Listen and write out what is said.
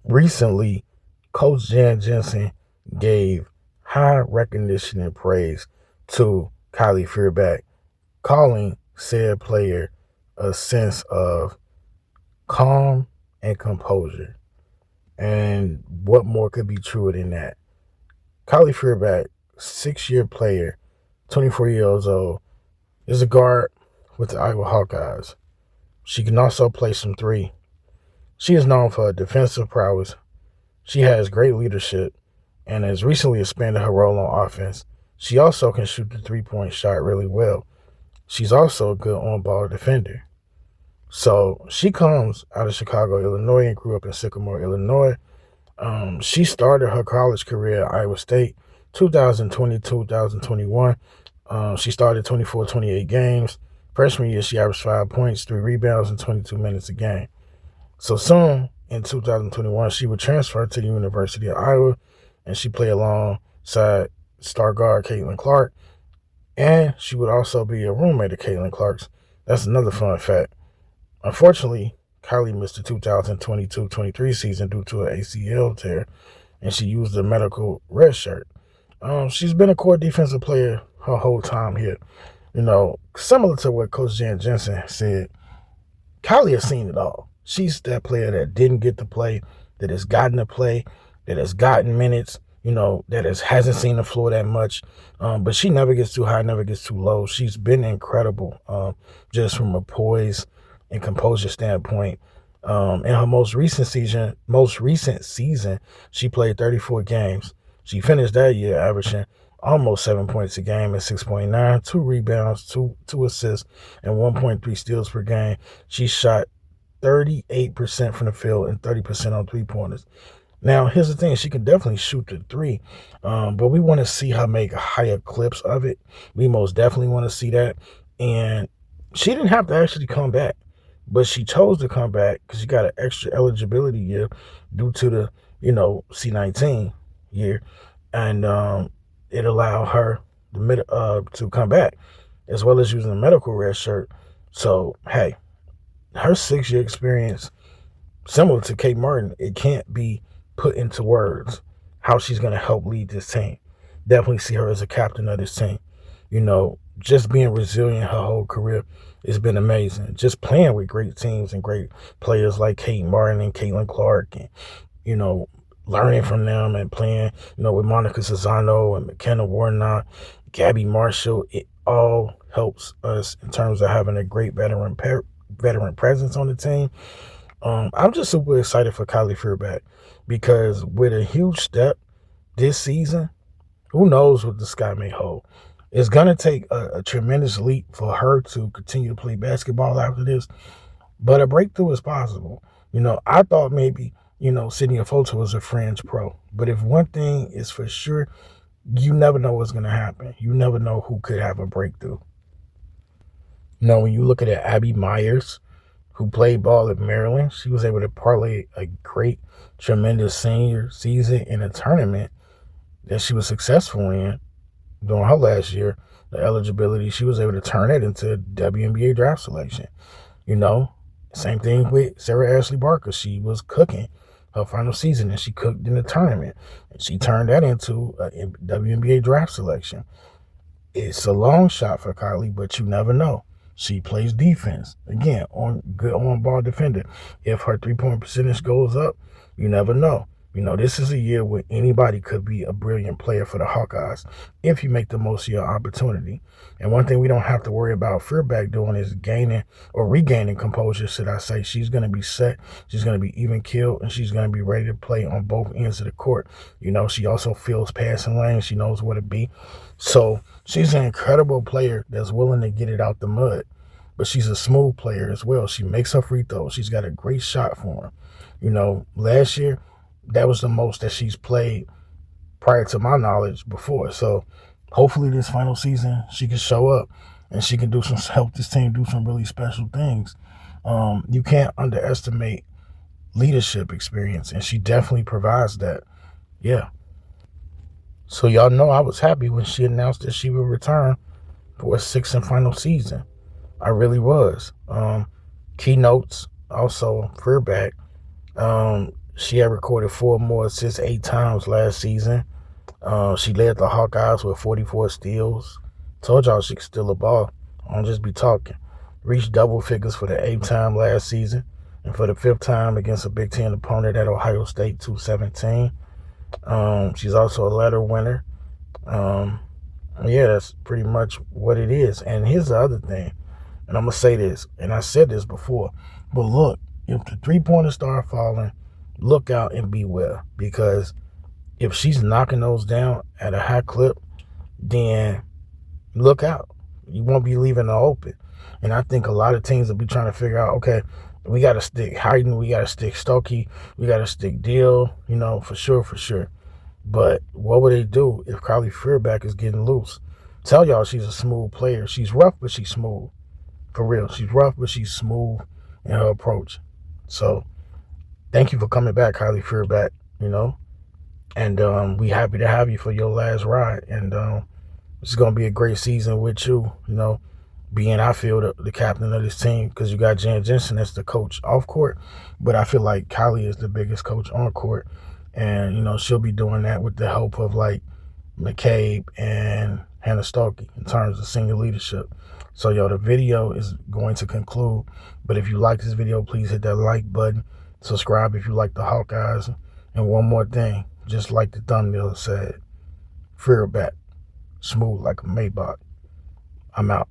recently, Coach Jan Jensen gave high recognition and praise to Kylie Feurbach, calling said player a sense of calm and composure. And what more could be truer than that? Kylie Feurbach, 6-year player, 24 years old, is a guard with the Iowa Hawkeyes. She can also play some three. She is known for her defensive prowess. She has great leadership and has recently expanded her role on offense. She also can shoot the three-point shot really well. She's also a good on-ball defender. So she comes out of Chicago, Illinois, and grew up in Sycamore, Illinois. She started her college career at Iowa State 2020, 2021. She started 24, 28 games. Freshman year, she averaged 5 points, 3 rebounds, and 22 minutes a game. So soon, in 2021, she would transfer to the University of Iowa, and she played alongside star guard Caitlin Clark, and she would also be a roommate of Caitlin Clark's. That's another fun fact. Unfortunately, Kylie missed the 2022-23 season due to an ACL tear, and she used a medical red shirt. She's been a core defensive player her whole time here. Similar to what Coach Jan Jensen said, Kylie has seen it all. She's that player that didn't get to play, that has gotten to play, that has gotten minutes, that hasn't seen the floor that much. But she never gets too high, never gets too low. She's been incredible, just from a poise and composure standpoint. In her most recent season, she played 34 games. She finished that year averaging almost 7 points a game at 6.9, 2 rebounds, two assists, and 1.3 steals per game. She shot 38% from the field and 30% on three-pointers. Now, here's the thing. She can definitely shoot the three, but we want to see her make higher clips of it. We most definitely want to see that. And she didn't have to actually come back, but she chose to come back because she got an extra eligibility year due to the, C-19 year. And it allowed her to come back, as well as using a medical red shirt. So, hey, her 6-year experience, similar to Kate Martin, it can't be put into words how she's going to help lead this team. Definitely see her as a captain of this team. Just being resilient her whole career has been amazing. Just playing with great teams and great players like Kate Martin and Caitlin Clark, and, learning from them and playing, with Monica Cesano and McKenna Warnock, Gabby Marshall. It all helps us in terms of having a great veteran presence on the team. I'm just super excited for Kylie Feurbach because with a huge step this season, who knows what the sky may hold. It's going to take a tremendous leap for her to continue to play basketball after this, but a breakthrough is possible. I thought maybe, Sydney Afoto was a fringe pro, but if one thing is for sure, you never know what's going to happen. You never know who could have a breakthrough. When you look at Abby Myers, who played ball at Maryland, she was able to parlay a great, tremendous senior season in a tournament that she was successful in during her last year. The eligibility, she was able to turn it into WNBA draft selection. Same thing with Sarah Ashley Barker. She was cooking her final season, and she cooked in the tournament, and she turned that into a WNBA draft selection. It's a long shot for Kylie, but you never know. She plays defense. Again, good on-ball defender. If her three-point percentage goes up, you never know. This is a year where anybody could be a brilliant player for the Hawkeyes if you make the most of your opportunity. And one thing we don't have to worry about Feurbach doing is gaining or regaining composure, should I say. She's going to be set. She's going to be even-keeled, and she's going to be ready to play on both ends of the court. She also feels passing lanes. She knows where to be. So she's an incredible player that's willing to get it out the mud. But she's a smooth player as well. She makes her free throws. She's got a great shot for her. Last year, that was the most that she's played prior to my knowledge before. So hopefully this final season she can show up and she can help this team do some really special things. You can't underestimate leadership experience, and she definitely provides that. Yeah. So y'all know I was happy when she announced that she would return for a 6th and final season. I really was. Keynotes, also Feurbach. She had recorded 4 more assists 8 times last season. She led the Hawkeyes with 44 steals. Told y'all she could steal a ball. I don't just be talking. Reached double figures for the 8th time last season, and for the 5th time against a Big Ten opponent at Ohio State, 217. She's also a letter winner. Yeah, that's pretty much what it is. And here's the other thing, and I'm going to say this, and I said this before, but look, if the three-pointers start falling, look out and beware, because if she's knocking those down at a high clip, then look out. You won't be leaving it open. And I think a lot of teams will be trying to figure out, okay, we got to stick Hayden, we got to stick Stokey, we got to stick Deal, for sure. But what would they do if Kylie Feurbach is getting loose? Tell y'all she's a smooth player. She's rough, but she's smooth. For real. She's rough, but she's smooth in her approach. So thank you for coming back, Kylie Feurbach, And we happy to have you for your last ride. And it's going to be a great season with you, being, I feel, the captain of this team, because you got Jan Jensen as the coach off court. But I feel like Kylie is the biggest coach on court. And, she'll be doing that with the help of, McCabe and Hannah Stokey in terms of senior leadership. So, the video is going to conclude. But if you like this video, please hit that like button. Subscribe if you like the Hawkeyes. And one more thing, just like the thumbnail said, Feurbach, smooth like a Maybach. I'm out.